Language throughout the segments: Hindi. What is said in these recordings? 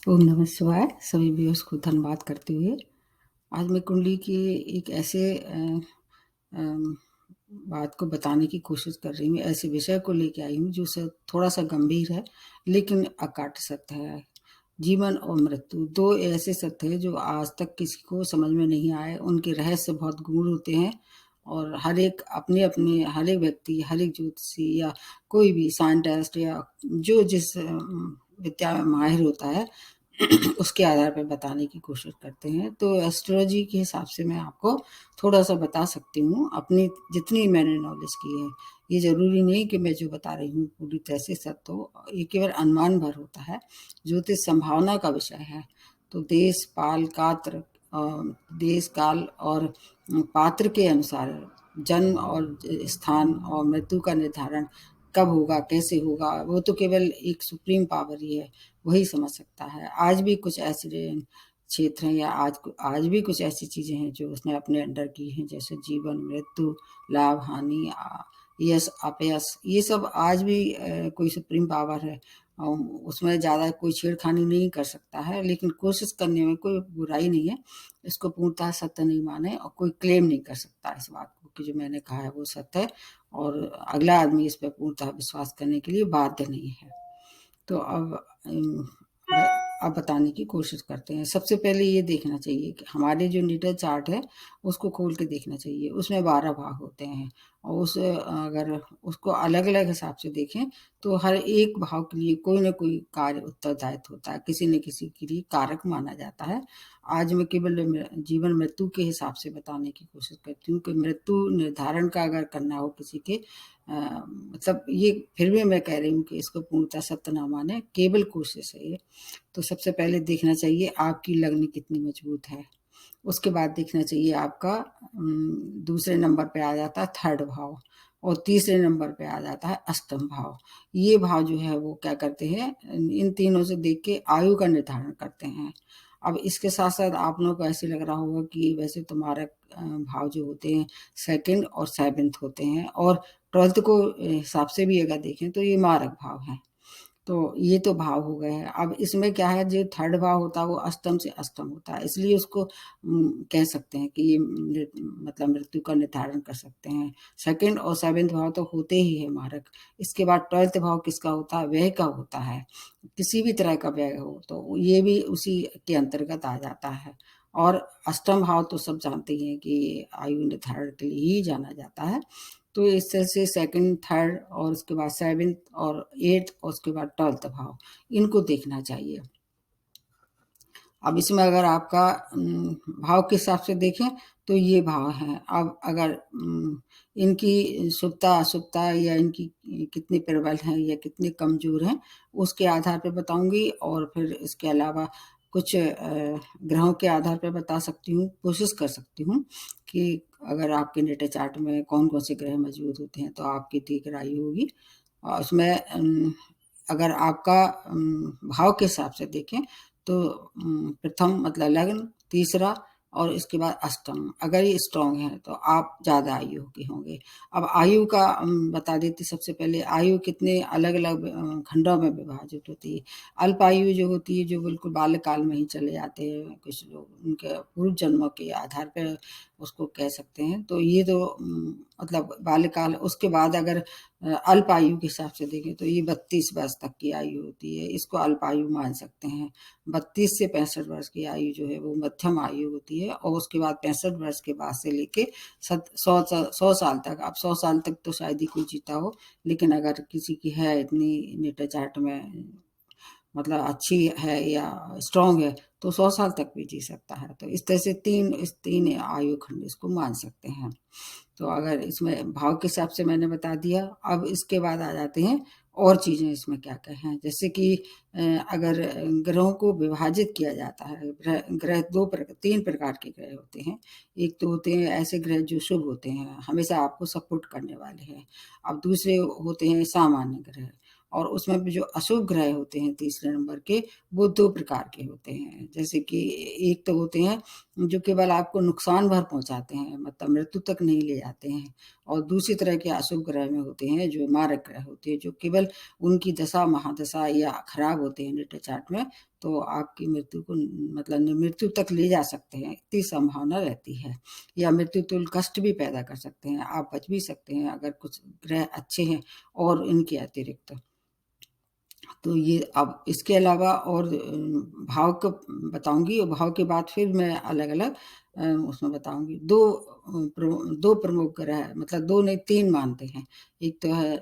ओम नमः शिवाय। सभी व्यूअर्स को धन्यवाद करते हुए आज मैं कुंडली की एक ऐसे अम, बात को बताने की कोशिश कर रही हूँ। ऐसे विषय को लेके आई हूँ जो थोड़ा सा गंभीर है लेकिन अकाट्य सत्य है। जीवन और मृत्यु दो ऐसे सत्य हैं जो आज तक किसी को समझ में नहीं आए। उनके रहस्य बहुत गूढ़ होते हैं और हर एक अपने अपने हर एक व्यक्ति, हर एक ज्योतिषी या कोई भी साइंटिस्ट या जो जिस विद्या में माहिर होता है उसके आधार पर बताने की कोशिश करते हैं। तो एस्ट्रोलॉजी के हिसाब से मैं आपको थोड़ा सा बता सकती हूँ अपनी जितनी मैंने नॉलेज की है। ये जरूरी नहीं कि मैं जो बता रही हूँ पूरी तरह से सत्य हो, ये केवल अनुमान भर होता है। ज्योतिष संभावना का विषय है। तो देश काल और पात्र के अनुसार जन्म और स्थान और मृत्यु का निर्धारण कब होगा, कैसे होगा, वो तो केवल एक सुप्रीम पावर ही है, वही समझ सकता है। आज भी कुछ ऐसे क्षेत्र हैं या आज भी कुछ ऐसी चीजें हैं जो उसने अपने अंडर की हैं, जैसे जीवन, मृत्यु, लाभ, हानि, यश, अपयश। ये सब आज भी कोई सुप्रीम पावर है और उसमें ज्यादा कोई छेड़खानी नहीं कर सकता है, लेकिन कोशिश करने में कोई बुराई नहीं है। इसको पूर्णतः सत्य नहीं माने और कोई क्लेम नहीं कर सकता इस बात को कि जो मैंने कहा है वो सत्य है और अगला आदमी इस पर पूर्णतः विश्वास करने के लिए बाध्य नहीं है। तो अब बताने की कोशिश करते हैं। सबसे पहले ये देखना चाहिए कि हमारे जो नीडल चार्ट है उसको खोल के देखना चाहिए। उसमें 12 भाग होते हैं और अगर उसको अलग अलग हिसाब से देखें तो हर एक भाव के लिए कोई ना कोई कार्य उत्तरदायित्व होता है, किसी न किसी के लिए कारक माना जाता है। आज मैं केवल जीवन मृत्यु के हिसाब से बताने की कोशिश करती हूँ कि मृत्यु निर्धारण का अगर करना हो किसी के मतलब ये फिर भी मैं कह रही हूँ कि इसको पूर्णतः सत्य ना माने, केवल कोशिश है ये। तो सबसे पहले देखना चाहिए आपकी लग्न कितनी मजबूत है। उसके बाद देखना चाहिए आपका दूसरे नंबर पे आ जाता है थर्ड भाव और तीसरे नंबर पे आ जाता है अष्टम भाव। ये भाव जो है वो क्या करते हैं, इन तीनों से देख के आयु का निर्धारण करते हैं। अब इसके साथ साथ आप लोगों को ऐसे लग रहा होगा कि वैसे तुम्हारा भाव जो होते हैं सेकंड और सेवेंथ होते हैं और ट्वेल्थ को हिसाब से भी अगर देखें तो ये मारक भाव है। तो ये तो भाव हो गए हैं। अब इसमें क्या है, जो थर्ड भाव होता है वो अष्टम से अष्टम होता है, इसलिए उसको कह सकते हैं कि ये मतलब मृत्यु का निर्धारण कर सकते हैं। सेकंड और सेवेंथ भाव तो होते ही है मारक। इसके बाद ट्वेल्थ भाव किसका होता है, व्यय का होता है। किसी भी तरह का व्यय हो तो ये भी उसी के अंतर्गत आ जाता है। और अष्टम भाव तो सब जानते ही हैं कि आयु निर्धारण के लिए ही जाना जाता है। तो इस तरह से सेकंड, थर्ड और उसके बाद सेवेंथ और एट्थ और उसके बाद ट्वेल्थ भाव, इनको देखना चाहिए। अब इसमें अगर आपका भाव के हिसाब से देखें तो ये भाव हैं। अब अगर इनकी शुभता अशुभता या इनकी कितनी प्रबल हैं या कितनी कमजोर हैं उसके आधार पर बताऊंगी, और फिर इसके अलावा कुछ ग्रहों के आधार पर बता सकती हूँ, कोशिश कर सकती हूँ कि अगर आपके नेटा चार्ट में कौन कौन से ग्रह मौजूद होते हैं तो आपकी ठीक राय होगी। और उसमें अगर आपका भाव के हिसाब से देखें तो प्रथम मतलब लग्न, तीसरा और इसके बाद अष्टम अगर ये स्ट्रांग है तो आप ज्यादा आयु के होंगे। अब आयु का बता देती। सबसे पहले आयु कितने अलग अलग खंडों में विभाजित होती है। अल्प आयु जो होती है, जो बिल्कुल बाल्यकाल में ही चले जाते हैं कुछ लोग, उनके पूर्व जन्मों के आधार पर उसको कह सकते हैं। तो ये तो मतलब बाल्यकाल। उसके बाद अगर अल्प आयु के हिसाब से देखें तो ये 32 वर्ष तक की आयु होती है, इसको अल्प आयु मान सकते हैं। 32 से 65 वर्ष की आयु जो है वो मध्यम आयु होती है और उसके बाद 65 वर्ष के बाद से लेके 100 साल तक। अब 100 साल तक तो शायद ही कोई जीता हो, लेकिन अगर किसी की है इतनी नेटर चार्ट में मतलब अच्छी है या स्ट्रांग है तो 100 साल तक भी जी सकता है। तो इस तरह से इस तीन आयु खंड इसको मान सकते हैं। तो अगर इसमें भाव के हिसाब से मैंने बता दिया। अब इसके बाद आ जाते हैं और चीजें इसमें क्या क्या हैं, जैसे कि अगर ग्रहों को विभाजित किया जाता है। ग्रह तीन प्रकार के ग्रह होते हैं। एक तो होते हैं ऐसे ग्रह जो शुभ होते हैं, हमेशा आपको सपोर्ट करने वाले हैं। अब दूसरे होते हैं सामान्य ग्रह और उसमें भी जो अशुभ ग्रह होते हैं तीसरे नंबर के, वो 2 प्रकार के होते हैं। जैसे कि एक तो होते हैं जो केवल आपको नुकसान भर पहुँचाते हैं, मतलब मृत्यु तक नहीं ले जाते हैं, और दूसरी तरह के अशुभ ग्रह में होते हैं जो मारक ग्रह होते हैं, जो केवल उनकी दशा महादशा या खराब होते हैं नेटल चार्ट में, तो आपकी मृत्यु को मतलब मृत्यु तक ले जा सकते हैं, इतनी संभावना रहती है, या मृत्यु तुल्य कष्ट भी पैदा कर सकते हैं। आप बच भी सकते हैं अगर कुछ ग्रह अच्छे हैं और इनके अतिरिक्त। तो ये अब इसके अलावा और भाव को बताऊँगी, और भाव के बाद फिर मैं अलग-अलग उसमें बताऊँगी। 2 प्रमुख ग्रह, मतलब 2 नहीं 3 मानते हैं। एक तो है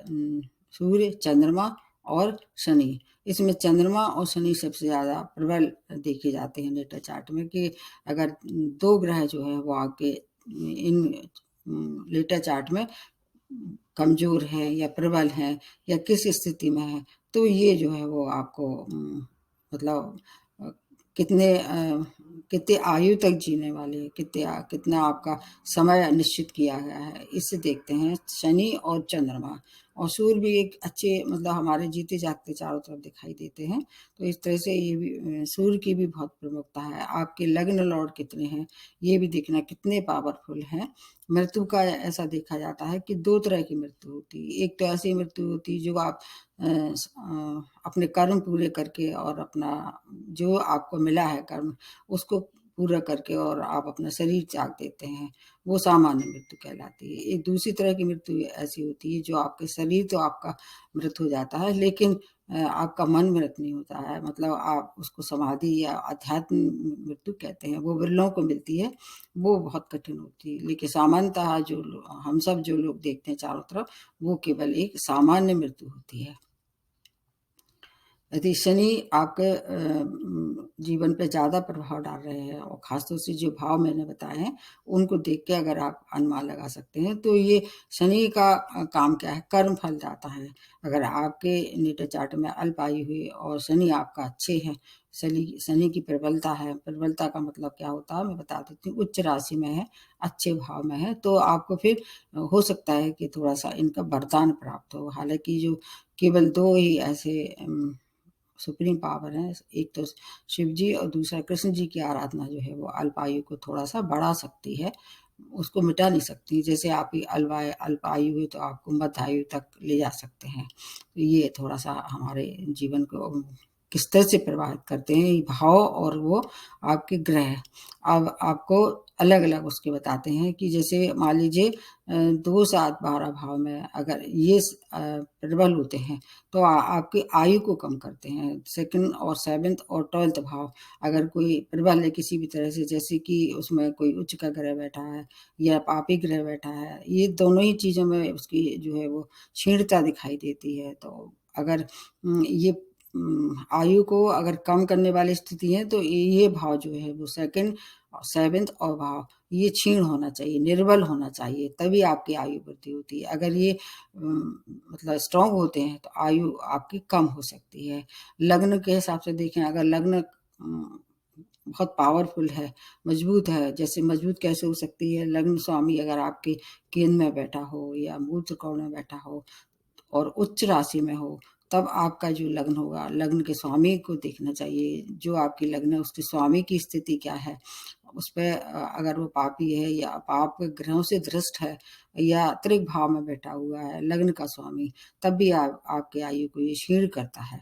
सूर्य, चंद्रमा और शनि। इसमें चंद्रमा और शनि सबसे ज़्यादा प्रबल देखे जाते हैं नेटल चार्ट में, कि अगर 2 ग्रह जो है वो आपके इन नेटल चार्ट में कमज़ोर है या प्रबल है या किस स्थिति में है, तो ये जो है वो आपको मतलब अ, कितने कितने आयु तक जीने वाले हैं, कितना आपका समय निश्चित किया गया है, इससे देखते हैं शनि और चंद्रमा। और सूर्य भी एक अच्छे, मतलब हमारे जीते-जागते चारों तरफ दिखाई देते हैं, तो इस तरह से ये भी सूर्य की भी बहुत प्रमुखता है। आपके लग्न लॉर्ड कितने हैं, ये भी देखना कितने पावरफुल हैं। मृत्यु का ऐसा देखा जाता है कि 2 तरह की मृत्यु होती है। एक तो ऐसी मृत्यु होती है जो आप अपने कर्म पूरे करके और अपना जो आपको मिला है कर्म, उसको पूरा करके और आप अपना शरीर त्याग देते हैं, वो सामान्य मृत्यु कहलाती है। एक दूसरी तरह की मृत्यु ऐसी होती है जो आपके शरीर तो आपका मृत हो जाता है, लेकिन आपका मन मृत नहीं होता है, मतलब आप उसको समाधि या अध्यात्म मृत्यु कहते हैं, वो बिरलों को मिलती है, वो बहुत कठिन होती है। लेकिन सामान्यतः जो हम सब जो लोग देखते हैं चारों तरफ, वो केवल एक सामान्य मृत्यु होती है। यदि शनि आपके जीवन पे ज़्यादा प्रभाव डाल रहे हैं, और ख़ासतौर से जो भाव मैंने बताए हैं, उनको देख के अगर आप अनुमान लगा सकते हैं, तो ये शनि का काम क्या है, कर्म फल जाता है। अगर आपके नेटल चार्ट में अल्प आयु हुई और शनि आपका अच्छे हैं, शनि की प्रबलता है, प्रबलता का मतलब क्या होता है मैं बता देती हूँ, उच्च राशि में है, अच्छे भाव में है, तो आपको फिर हो सकता है कि थोड़ा-सा इनका वरदान प्राप्त हो। हालाँकि जो केवल 2 ही ऐसे सुप्रीम पावर है, एक तो शिव जी और दूसरा कृष्ण जी की आराधना जो है वो अल्पायु को थोड़ा-सा बढ़ा सकती है, उसको मिटा नहीं सकती। जैसे आपकी अल्पायु हुई तो आपको मध्यायु तक ले जा सकते हैं। तो ये थोड़ा-सा हमारे जीवन को किस तरह से प्रभावित करते हैं ये भाव और वो आपके ग्रह। अब आपको अलग-अलग उसके बताते हैं कि जैसे मान लीजिए 2, 7, 12 भाव में अगर ये प्रबल होते हैं, तो आपकी आयु को कम करते हैं। सेकंड और 7th और 12th भाव अगर कोई प्रबल है किसी भी तरह से, जैसे कि उसमें कोई उच्च का ग्रह बैठा है या पापी ग्रह बैठा है, ये दोनों ही चीज़ों में उसकी जो है वो क्षीणता दिखाई देती है। तो अगर ये आयु को अगर कम करने वाली स्थिति है, तो ये भाव जो है वो सेकंड, 7th और भाव ये क्षीण होना चाहिए, निर्बल होना चाहिए, तभी आपकी आयु वृद्धि होती है। अगर ये मतलब स्ट्रॉन्ग होते हैं तो आयु आपकी कम हो सकती है। लग्न के हिसाब से देखें, अगर लग्न बहुत पावरफुल है, मजबूत है, जैसे मजबूत कैसे हो सकती है, लग्न स्वामी अगर आपके केंद्र में बैठा हो या मूल त्रिकोण में बैठा हो और उच्च राशि में हो, तब आपका जो लग्न होगा, लग्न के स्वामी को देखना चाहिए। जो आपकी लग्न है उसके स्वामी की स्थिति क्या है, उसपे अगर वो पापी है या पाप ग्रहों से ग्रस्त है या त्रिक भाव में बैठा हुआ है लग्न का स्वामी, तब भी आपके आयु को ये क्षीण करता है।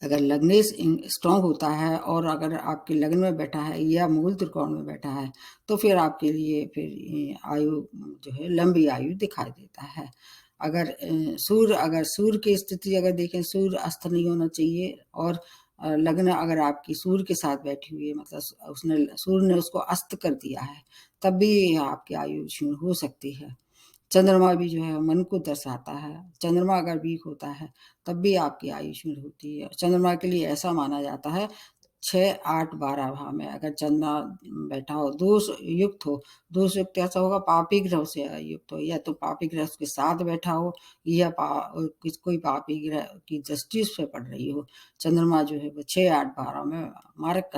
अगर लग्नेश स्ट्रॉन्ग होता है और अगर आपके लग्न में बैठा है या मूल त्रिकोण में बैठा है, तो फिर आपके लिए फिर आयु जो है लंबी आयु दिखाई देता है। अगर सूर्य की स्थिति अगर देखें, सूर्य अस्त नहीं होना चाहिए, और लग्न अगर आपकी सूर्य के साथ बैठी हुई है, मतलब उसने सूर्य ने उसको अस्त कर दिया है, तब भी आपकी आयु क्षीण हो सकती है। चंद्रमा भी जो है मन को दर्शाता है, चंद्रमा अगर वीक होता है तब भी आपकी आयु क्षीण होती है। चंद्रमा के लिए ऐसा माना जाता है 6, 8, 12 भाव में अगर चंद्रमा बैठा हो, दोष युक्त हो, दोष युक्त ऐसा होगा पापी ग्रह से युक्त हो, या तो पापी ग्रह उसके साथ बैठा हो या कोई पापी ग्रह की दृष्टि उस पे पड़ रही हो। चंद्रमा जो है वो 6, 8, 12 में मारक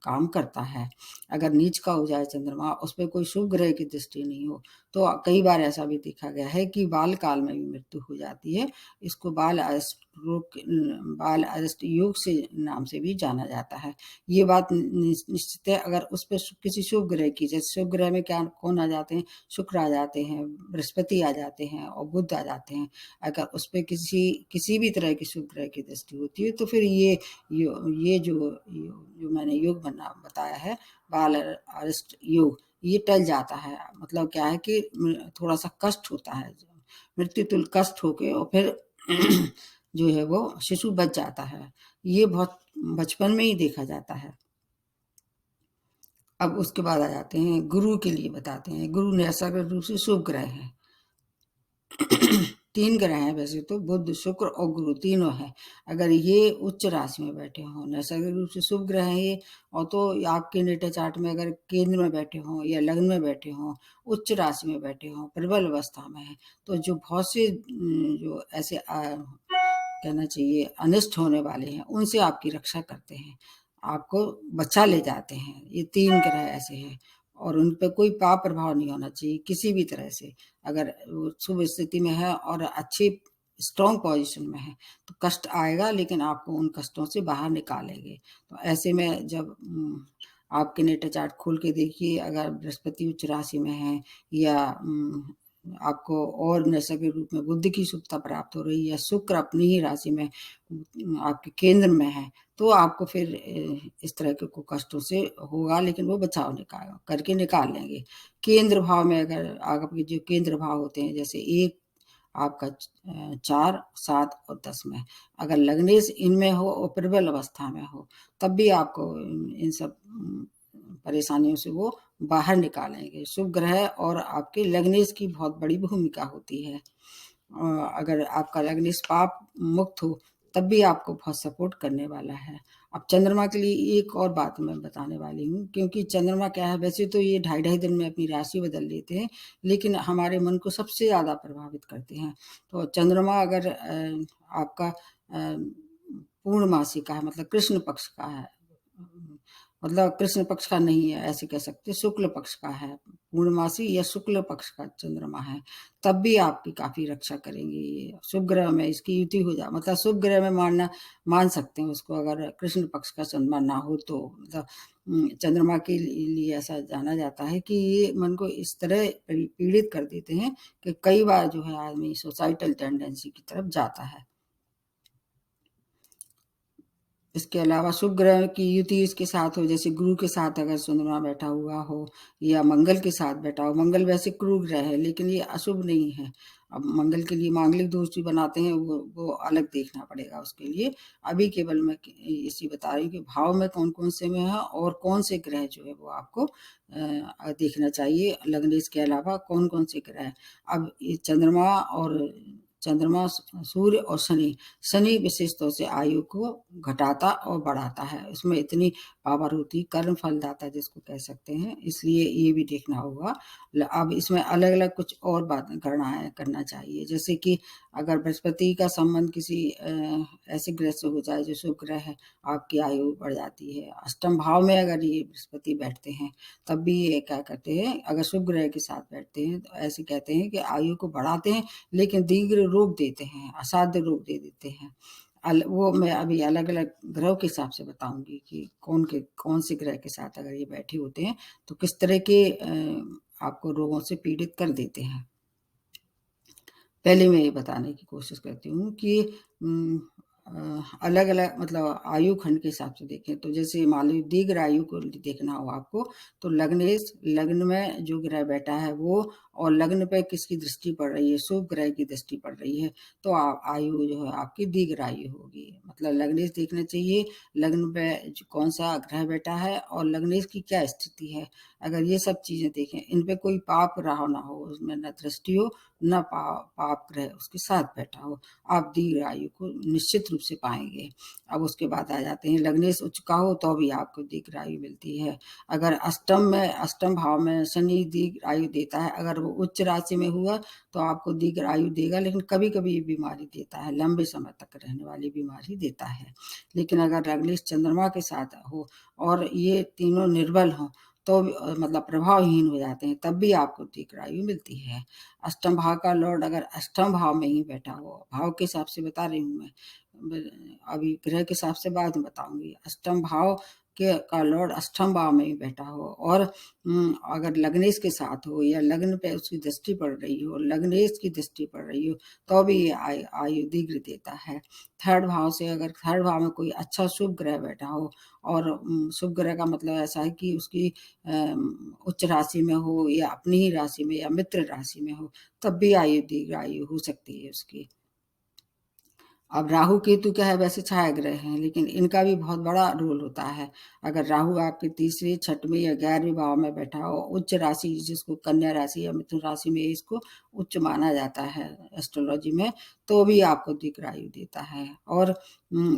काम करता है। अगर नीच का हो जाए चंद्रमा, उस पे कोई शुभ ग्रह की दृष्टि नहीं हो, तो कई बार ऐसा भी देखा गया है कि बाल काल में भी मृत्यु हो जाती है। इसको बाल अष्ट योग से नाम से भी जाना जाता है। ये बात निश्चित है। अगर उस पे किसी शुभ ग्रह की, जैसे शुभ ग्रह में क्या कौन आ जाते हैं, शुक्र आ जाते हैं, बृहस्पति आ जाते हैं और बुध आ जाते हैं। अगर उस पे किसी भी तरह की शुभ ग्रह की दृष्टि होती है, तो फिर ये जो मैंने योग बताया है, बाल अरिष्ट योग, ये टल जाता है। मतलब क्या है कि थोड़ा सा कष्ट होता है, मृत्यु तुल्य कष्ट होके, और फिर जो है वो शिशु बच जाता है। ये बहुत बचपन में ही देखा जाता है। अब उसके बाद आ जाते हैं गुरु के लिए, बताते हैं। गुरु नैसर्गिक रूप से शुभ ग्रह है। 3 ग्रह हैं वैसे तो, बुध, शुक्र और गुरु तीनों हैं। अगर ये उच्च राशि में बैठे हों, नैसर्गिक रूप से शुभ ग्रह हैं ये, और तो आपके नेटा चार्ट में अगर केंद्र में बैठे हों या लग्न में बैठे हों, उच्च राशि में बैठे हों, प्रबल अवस्था में है, तो जो बहुत से जो ऐसे कहना चाहिए अनिष्ट होने वाले हैं, उनसे आपकी रक्षा करते हैं, आपको बचा ले जाते हैं। ये 3 ग्रह ऐसे हैं, और उन पे कोई पाप प्रभाव नहीं होना चाहिए किसी भी तरह से। अगर वो शुभ स्थिति में है और अच्छी स्ट्रॉन्ग पोजीशन में है, तो कष्ट आएगा, लेकिन आपको उन कष्टों से बाहर निकालेंगे। तो ऐसे में जब आपके नेटा चार्ट खोल के देखिए, अगर बृहस्पति उच्च राशि में है, या आपको और नैसर्गिक रूप में बुद्धि की शुभता प्राप्त हो रही है, या शुक्र अपनी ही राशि में आपके केंद्र में है, तो आपको फिर इस तरह के कष्टों से होगा, लेकिन वो बचाव करके निकाल लेंगे। केंद्र भाव में अगर आपके जो केंद्र भाव होते हैं, जैसे एक आपका 4, 7 और 10 में, अगर लग्नेश इनमें हो और प्रबल अवस्था में हो, तब भी आपको इन सब परेशानियों से वो बाहर निकालेंगे। शुभ ग्रह और आपके लग्नेश की बहुत बड़ी भूमिका होती है। अगर आपका लग्नेश पाप मुक्त हो, तब भी आपको बहुत सपोर्ट करने वाला है। अब चंद्रमा के लिए एक और बात मैं बताने वाली हूँ, क्योंकि चंद्रमा क्या है, वैसे तो ये 2.5 दिन में अपनी राशि बदल लेते हैं, लेकिन हमारे मन को सबसे ज़्यादा प्रभावित करते हैं। तो चंद्रमा अगर आपका पूर्णमासी का है, मतलब कृष्ण पक्ष का है, मतलब कृष्ण पक्ष का नहीं है ऐसे कह सकते, शुक्ल पक्ष का है, पूर्णमासी या शुक्ल पक्ष का चंद्रमा है, तब भी आपकी काफी रक्षा करेंगे। ये शुभ ग्रह में इसकी युति हो जाए, मतलब शुभ ग्रह में मान सकते हैं उसको, अगर कृष्ण पक्ष का चंद्रमा ना हो तो। मतलब चंद्रमा के लिए ऐसा जाना जाता है कि ये मन को इस तरह पीड़ित कर देते हैं कि कई बार जो है आदमी सोसाइटल टेंडेंसी की तरफ जाता है। इसके अलावा शुभ ग्रह की युति इसके साथ हो, जैसे गुरु के साथ अगर चंद्रमा बैठा हुआ हो, या मंगल के साथ बैठा हो। मंगल वैसे क्रूर ग्रह है, लेकिन ये अशुभ नहीं है। अब मंगल के लिए मांगलिक दोष भी बनाते हैं, वो अलग देखना पड़ेगा उसके लिए। अभी केवल मैं इसी बता रही हूँ कि भाव में कौन कौन से में है, और कौन से ग्रह जो है वो आपको देखना चाहिए। लग्नेश के अलावा कौन कौन से ग्रह। अब ये चंद्रमा, सूर्य और शनि विशेष तौर से आयु को घटाता और बढ़ाता है। इसमें इतनी पावर होती, कर्म फलदाता जिसको कह सकते हैं, इसलिए ये भी देखना होगा। अब इसमें अलग अलग कुछ और बातें करना चाहिए, जैसे कि अगर बृहस्पति का संबंध किसी ऐसे ग्रह से हो जाए जो शुभ ग्रह है, आपकी आयु बढ़ जाती है। अष्टम भाव में अगर ये बृहस्पति बैठते हैं, तब भी ये क्या करते हैं, अगर शुभ ग्रह के साथ बैठते हैं, तो ऐसे कहते हैं कि आयु को बढ़ाते हैं, लेकिन दीर्घ रोग देते हैं, असाध्य रोग दे देते हैं। वो मैं अभी अलग अलग ग्रहों के हिसाब से बताऊंगी कि कौन से ग्रह के साथ अगर ये बैठे होते हैं, तो किस तरह के आपको रोगों से पीड़ित कर देते हैं। पहले मैं ये बताने की कोशिश करती हूँ कि अलग अलग, मतलब आयु खंड के हिसाब से देखें, तो जैसे मान लीजिए दीर्घ आयु को देखना हो आपको, तो लग्न में जो ग्रह बैठा है वो, और लग्न पे किसकी दृष्टि पड़ रही है, शुभ ग्रह की दृष्टि पड़ रही है, तो आयु जो है आपकी दीर्घ आयु होगी। मतलब लग्नेश देखना चाहिए, लग्न पे कौन सा ग्रह बैठा है और लग्नेश की क्या स्थिति है। अगर ये सब चीजें देखें, इन पे कोई पाप रहा ना हो, उसमें न दृष्टि हो, न पाप ग्रह उसके साथ बैठा हो, आप दीर्घ आयु को निश्चित रूप से पाएंगे। अब उसके बाद आ जाते हैं, लग्नेश उच्च का हो तो भी आपको दीर्घ आयु मिलती है। अगर अष्टम भाव में शनि दीर्घ आयु देता है, अगर वो उच्च राशि में हुआ तो आपको दीर्घ आयु देगा, लेकिन कभी-कभी ये बीमारी देता है, लंबे समय तक रहने वाली बीमारी देता है। लेकिन अगर लग्नेश चंद्रमा के साथ हो और ये तीनों निर्बल हों, तो मतलब प्रभावहीन हो जाते हैं, तब भी आपको दीर्घ आयु मिलती है। अष्टम भाव का लॉर्ड अगर अष्टम भाव में ही बैठा हो, भाव के हिसाब से बता रही हूँ मैं, अभी ग्रह के हिसाब से बाद में बताऊंगी। अष्टम भाव के का लॉर्ड अष्टम भाव में ही बैठा हो और अगर लग्नेश के साथ हो या लग्न पे उसकी दृष्टि पड़ रही हो, लग्नेश की दृष्टि पड़ रही हो, तो भी ये आयु दीर्घ देता है। थर्ड भाव से अगर थर्ड भाव में कोई अच्छा शुभ ग्रह बैठा हो, और शुभ ग्रह का मतलब ऐसा है कि उसकी उच्च राशि में हो या अपनी ही राशि में या मित्र राशि में हो, तब भी आयु दीर्घ आयु हो सकती है उसकी। अब राहु केतु क्या है, वैसे छाया ग्रह हैं, लेकिन इनका भी बहुत बड़ा रोल होता है। अगर राहु आपके तीसरे, छठवें या 11वें भाव में बैठा हो, उच्च राशि जिसको कन्या राशि या मिथुन राशि में इसको उच्च माना जाता है एस्ट्रोलॉजी में, तो भी आपको दीर्घ आयु देता है। और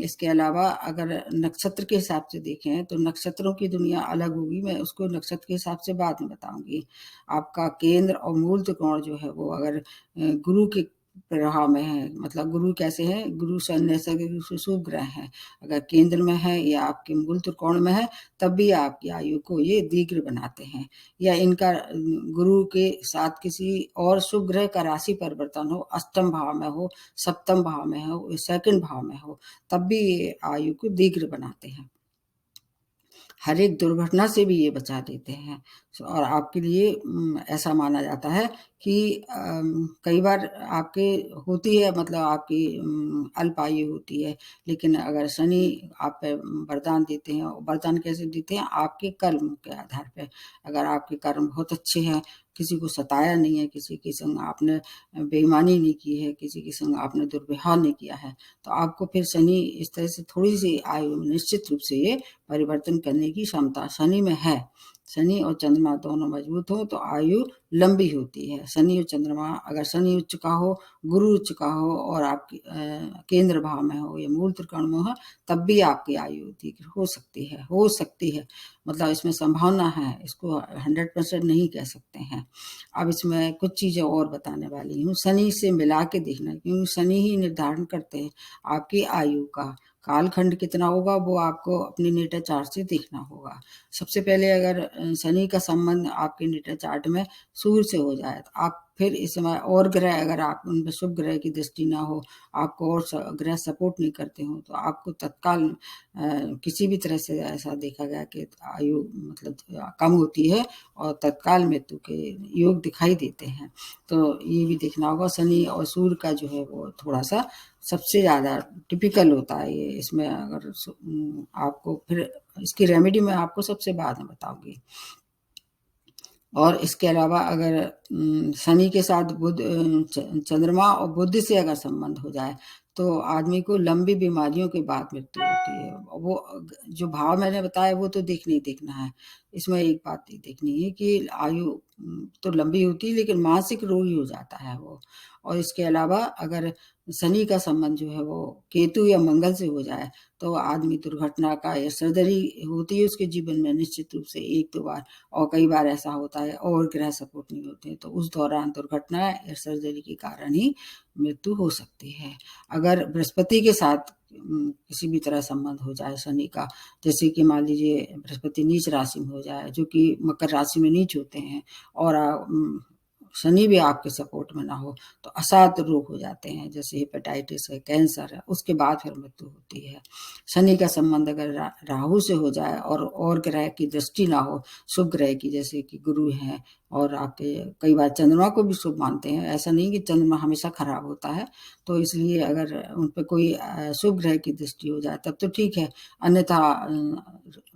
इसके अलावा अगर नक्षत्र के हिसाब से देखें तो नक्षत्रों की दुनिया अलग होगी, मैं उसको नक्षत्र के हिसाब से बाद में बताऊंगी। आपका केंद्र और मूल त्रिकोण जो है वो अगर गुरु के प्रभाव में है, मतलब गुरु कैसे है, गुरु शुभ ग्रह है, अगर केंद्र में है या आपके मूल त्रिकोण में है, तब भी आपकी आयु को ये दीर्घ बनाते हैं। या इनका गुरु के साथ किसी और शुभ ग्रह का राशि परिवर्तन हो, अष्टम भाव में हो, सप्तम भाव में हो, सेकंड भाव में हो, तब भी ये आयु को दीर्घ बनाते हैं। हर एक दुर्घटना से भी ये बचा देते हैं। और आपके लिए ऐसा माना जाता है कि कई बार आपके होती है, मतलब आपकी अल्प आयु होती है, लेकिन अगर शनि आप पे वरदान देते हैं, और वरदान कैसे देते हैं, आपके कर्म के आधार पे। अगर आपके कर्म बहुत अच्छे हैं, किसी को सताया नहीं है, किसी के संग आपने बेईमानी नहीं की है, किसी के संग आपने दुर्व्यवहार नहीं किया है, तो आपको फिर शनि इस तरह से थोड़ी सी आयु निश्चित रूप से ये परिवर्तन करने की क्षमता शनि में है। शनि और चंद्रमा दोनों मजबूत हो तो आयु लंबी होती है। शनि और चंद्रमा, अगर शनि उच्च का हो, गुरु उच्च का हो और आपकी केंद्र भाव में हो या मूल त्रिकोण में हो, तब भी आपकी आयु दीर्घ हो सकती है, मतलब इसमें संभावना है, इसको 100% नहीं कह सकते हैं। अब इसमें कुछ चीज़ें और बताने वाली हूँ, शनि से मिला के देखना, क्योंकि शनि ही निर्धारण करते हैं आपकी आयु का कालखंड कितना होगा, वो आपको अपनी नेटा चार्ट से देखना होगा। सबसे पहले अगर शनि का संबंध आपके नेटा चार्ट में सूर्य से हो जाए, तो आप फिर इस समय और ग्रह अगर आप उनमें शुभ ग्रह की दृष्टि ना हो, आपको और ग्रह सपोर्ट नहीं करते हो, तो आपको तत्काल किसी भी तरह से ऐसा देखा गया कि आयु मतलब कम होती है और तत्काल मृत्यु के योग दिखाई देते हैं। तो ये भी देखना होगा। शनि और सूर्य का जो है वो थोड़ा सा सबसे ज़्यादा टिपिकल होता है ये। इसमें अगर आपको फिर इसकी रेमेडी मैं आपको सबसे बाद में बताऊंगी। और इसके अलावा अगर शनि के साथ बुध चंद्रमा और बुध से अगर संबंध हो जाए, तो आदमी को लंबी बीमारियों के बाद मृत्यु होती है। वो जो भाव मैंने बताया वो तो देखना ही देखना है। इसमें एक बात ये देखनी है कि आयु तो लंबी होती है, लेकिन मानसिक रोगी हो जाता है वो। और इसके अलावा अगर शनि का संबंध जो है वो केतु या मंगल से हो जाए, तो आदमी दुर्घटना का या सर्जरी होती है उसके जीवन में निश्चित रूप से 1-2 बार, और कई बार ऐसा होता है और ग्रह सपोर्ट नहीं होते, तो उस दौरान दुर्घटना या सर्जरी के कारण ही मृत्यु हो सकती है। अगर बृहस्पति के साथ किसी भी तरह संबंध हो जाए शनि का, जैसे कि मान लीजिए बृहस्पति नीच राशि में हो जाए, जो कि मकर राशि में नीच होते हैं, और शनि भी आपके सपोर्ट में ना हो, तो असाध्य रोग हो जाते हैं, जैसे हेपेटाइटिस है, कैंसर है, उसके बाद फिर मृत्यु होती है। शनि का संबंध अगर राहु से हो जाए और ग्रह की दृष्टि ना हो, शुभ ग्रह की, जैसे कि गुरु हैं, और आपके कई बार चंद्रमा को भी शुभ मानते हैं, ऐसा नहीं कि चंद्रमा हमेशा खराब होता है, तो इसलिए अगर उन पे कोई शुभ ग्रह की दृष्टि हो जाए तब तो ठीक है, अन्यथा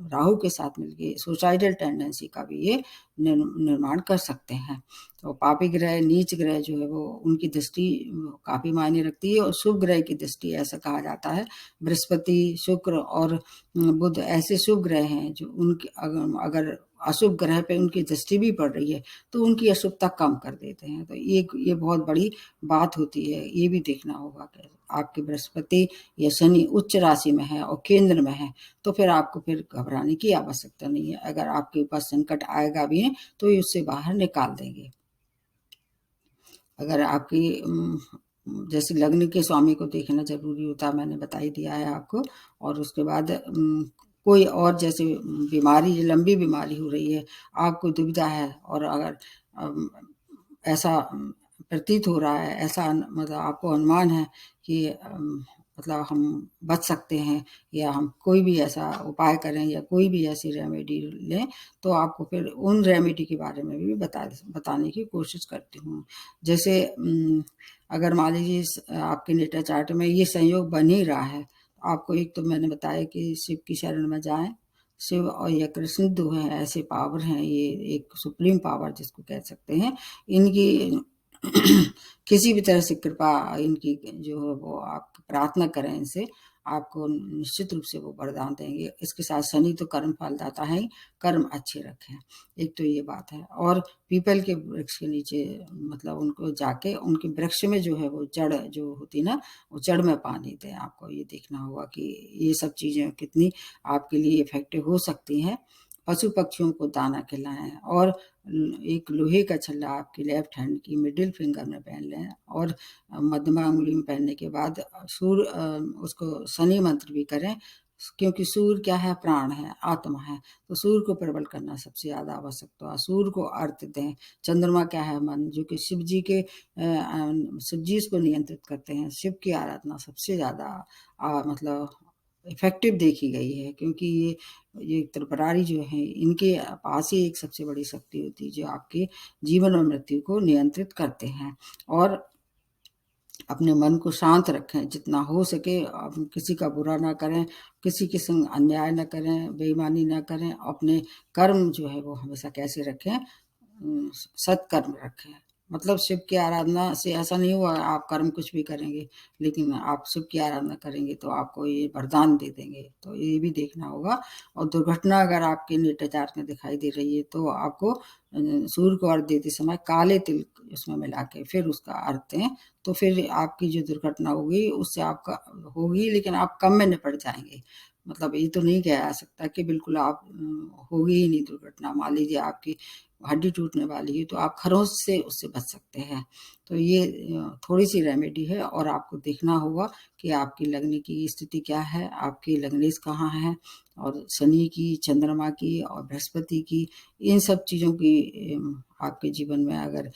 राहु के साथ मिलके सुसाइडल टेंडेंसी का भी ये निर्माण कर सकते हैं। तो पापी ग्रह, नीच ग्रह जो है वो उनकी दृष्टि काफी मायने रखती है, और शुभ ग्रह की दृष्टि ऐसा कहा जाता है, बृहस्पति, शुक्र और बुध ऐसे शुभ ग्रह हैं जो उनके अगर अशुभ ग्रह पे उनकी दृष्टि भी पड़ रही है तो उनकी अशुभता कम कर देते हैं। तो ये बहुत बड़ी बात होती है, ये भी देखना होगा कि आपके बृहस्पति या शनि उच्च राशि में है और केंद्र में है, तो फिर आपको फिर घबराने की आवश्यकता नहीं है। अगर आपके ऊपर संकट आएगा भी है तो ये उससे बाहर निकाल देंगे। अगर आपकी जैसे लग्न के स्वामी को देखना ज़रूरी होता है, मैंने बता ही दिया है आपको। और उसके बाद कोई और जैसे बीमारी, लंबी बीमारी हो रही है, आपको दुविधा है और अगर ऐसा प्रतीत हो रहा है, ऐसा मतलब आपको अनुमान है कि मतलब हम बच सकते हैं या हम कोई भी ऐसा उपाय करें या कोई भी ऐसी रेमेडी लें, तो आपको फिर उन रेमेडी के बारे में भी बताने की कोशिश करती हूँ। जैसे अगर मान लीजिए आपके नेटा चार्ट में ये संयोग बन ही रहा है, तो आपको एक तो मैंने बताया कि शिव की शरण में जाएँ। शिव और या कृष्ण 2 हैं, ऐसे पावर हैं, ये एक सुप्रीम पावर जिसको कह सकते हैं। इनकी किसी भी तरह से कृपा, इनकी जो है वो आप प्रार्थना करें इनसे, आपको निश्चित रूप से वो वरदान देंगे। इसके साथ शनि तो कर्म फलदाता है ही, कर्म अच्छे रखें, एक तो ये बात है। और पीपल के वृक्ष के नीचे मतलब उनको जाके उनके वृक्ष में जो है वो जड़ जो होती ना, वो जड़ में पानी दें। आपको ये देखना होगा कि ये सब चीज़ें कितनी आपके लिए इफ़ेक्टिव हो सकती हैं। पशु पक्षियों को दाना खिलाएँ और एक लोहे का छल्ला आपकी लेफ्ट हैंड की मिडिल फिंगर में पहन लें और मध्यमा अंगुली में पहनने के बाद उसको शनि मंत्र भी करें, क्योंकि सूर्य क्या है? प्राण है, आत्मा है, तो सूर्य को प्रबल करना सबसे ज़्यादा आवश्यक। तो सूर्य को अर्घ्य दें। चंद्रमा क्या है? मन, जो कि शिव जी इसको नियंत्रित करते हैं। शिव की आराधना सबसे ज़्यादा मतलब इफ़ेक्टिव देखी गई है, क्योंकि ये त्रिपुरारी जो हैं, इनके पास ही एक सबसे बड़ी शक्ति होती है जो आपके जीवन और मृत्यु को नियंत्रित करते हैं। और अपने मन को शांत रखें जितना हो सके, किसी का बुरा ना करें, किसी के संग अन्याय ना करें, बेईमानी ना करें, अपने कर्म जो है वो हमेशा कैसे रखें? सत्कर्म रखें। मतलब शिव की आराधना से ऐसा नहीं हुआ आप कर्म कुछ भी करेंगे, लेकिन आप शिव की आराधना करेंगे तो आपको ये वरदान दे देंगे, तो ये भी देखना होगा। और दुर्घटना अगर आपके नेत्र चार्ट में दिखाई दे रही है, तो आपको सूर्य को अर्घ्य देते समय काले तिल उसमें मिला के फिर उसका अर्घ्य दें, तो फिर आपकी जो दुर्घटना होगी उससे आपका होगी, लेकिन आप कम में निपट जाएँगे। मतलब ये तो नहीं कहा जा सकता कि बिल्कुल आप होगी ही नहीं दुर्घटना। मान लीजिए आपकी हड्डी टूटने वाली है, तो आप खरोंच से उससे बच सकते हैं। तो ये थोड़ी-सी रेमेडी है और आपको देखना होगा कि आपकी लग्न की स्थिति क्या है, आपकी लग्नेश कहाँ है और शनि की, चंद्रमा की और बृहस्पति की, इन सब चीज़ों की आपके जीवन में अगर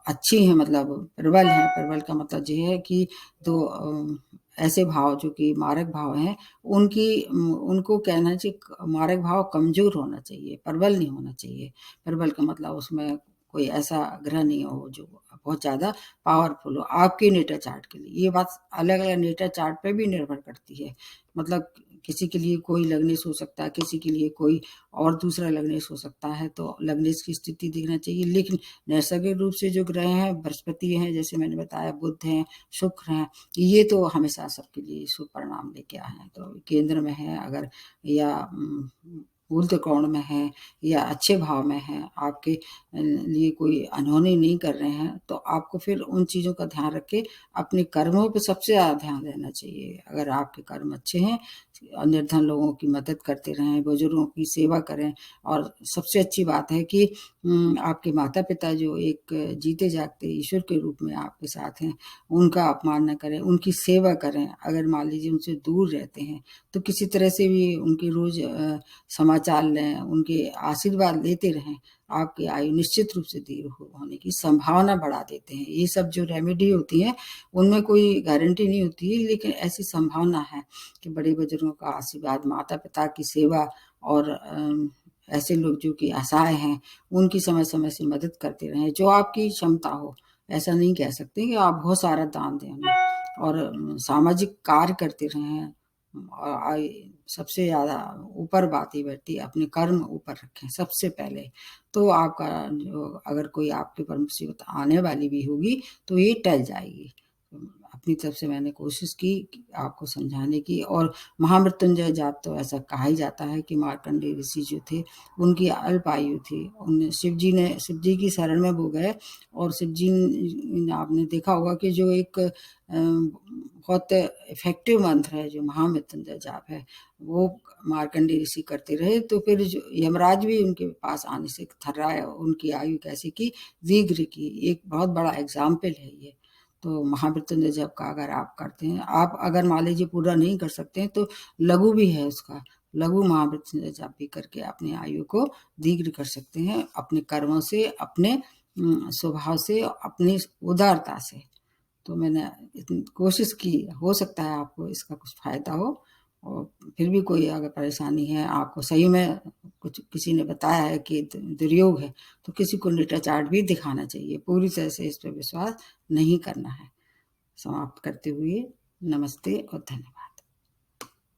अच्छी हैं, मतलब प्रबल हैं, प्रबल का मतलब ये है कि तो ऐसे भाव जो कि मारक भाव हैं, उनको कहना चाहिए मारक भाव कमज़ोर होना चाहिए, प्रबल नहीं होना चाहिए। प्रबल का मतलब उसमें कोई ऐसा ग्रह नहीं हो जो बहुत ज़्यादा पावरफुल हो आपके नेटा चार्ट के लिए। ये बात अलग-अलग नेटा चार्ट पे भी निर्भर करती है। मतलब किसी के लिए कोई लग्नेश हो सकता है, किसी के लिए कोई और दूसरा लग्नेश हो सकता है, तो लग्नेश की स्थिति देखना चाहिए। लेकिन नैसर्गिक रूप से जो ग्रह हैं, बृहस्पति हैं, जैसे मैंने बताया, बुध हैं, शुक्र हैं, ये तो हमेशा सबके लिए शुभ परिणाम लेके आए हैं। तो केंद्र में है अगर या मूल त्रिकोण में है या अच्छे भाव में है, आपके लिए कोई अनहोनी नहीं कर रहे हैं, तो आपको फिर उन चीज़ों का ध्यान रख के अपने कर्मों पे सबसे ज़्यादा ध्यान देना चाहिए। अगर आपके कर्म अच्छे हैं, निर्धन लोगों की मदद करते रहें, बुजुर्गों की सेवा करें और सबसे अच्छी बात है कि आपके माता-पिता जो एक जीते-जागते ईश्वर के रूप में आपके साथ हैं, उनका अपमान ना करें, उनकी सेवा करें। अगर मान लीजिए उनसे दूर रहते हैं, तो किसी तरह से भी उनके रोज़ समाचार लें, उनके आशीर्वाद लेते रहें, आपकी आयु निश्चित रूप से दीर्घ होने की संभावना बढ़ा देते हैं। ये सब जो रेमेडी होती हैं, उनमें कोई गारंटी नहीं होती है, लेकिन ऐसी संभावना है कि बड़े-बुजुर्गों का आशीर्वाद, माता-पिता की सेवा और ऐसे लोग जो कि असहाय हैं, उनकी समय-समय से मदद करते रहें, जो आपकी क्षमता हो। ऐसा नहीं कह सकते कि आप बहुत सारा दान दें उन्हें और सामाजिक कार्य करते रहें। और सबसे ज़्यादा ऊपर बात ये बैठती है, अपने कर्म ऊपर रखें सबसे पहले, तो आपका जो अगर कोई आपके ऊपर मुसीबत आने वाली भी होगी, तो ये टल जाएगी। अपनी तरफ से मैंने कोशिश की कि आपको समझाने की। और महामृत्युंजय जाप तो ऐसा कहा ही जाता है कि मार्कंडेय ऋषि जो थे, उनकी अल्प आयु थी। उन्हें शिव जी की शरण में वो गए, और शिव जी आपने देखा होगा कि जो एक बहुत इफ़ेक्टिव मंत्र है, जो महामृत्युंजय जाप है, वो मार्कंडेय ऋषि करते रहे। तो फिर जो यमराज भी उनके पास आने से थर्राए, उनकी आयु कैसे की, दीर्घ की। एक बहुत बड़ा एग्ज़ाम्पल है ये। तो महामृत्युंजय जाप का अगर आप करते हैं, आप अगर मान लीजिए पूरा नहीं कर सकते हैं, तो लघु भी है उसका, लघु महामृत्युंजय जाप भी करके अपनी आयु को दीर्घ कर सकते हैं, अपने कर्मों से, अपने स्वभाव से, अपनी उदारता से। तो मैंने इतनी कोशिश की, हो सकता है आपको इसका कुछ फ़ायदा हो। और फिर भी कोई अगर परेशानी है, आपको सही में कुछ किसी ने बताया है कि दुर्योग है, तो किसी को नेटा चार्ट भी दिखाना चाहिए। पूरी तरह से इस पे विश्वास नहीं करना है। समाप्त करते हुए नमस्ते और धन्यवाद।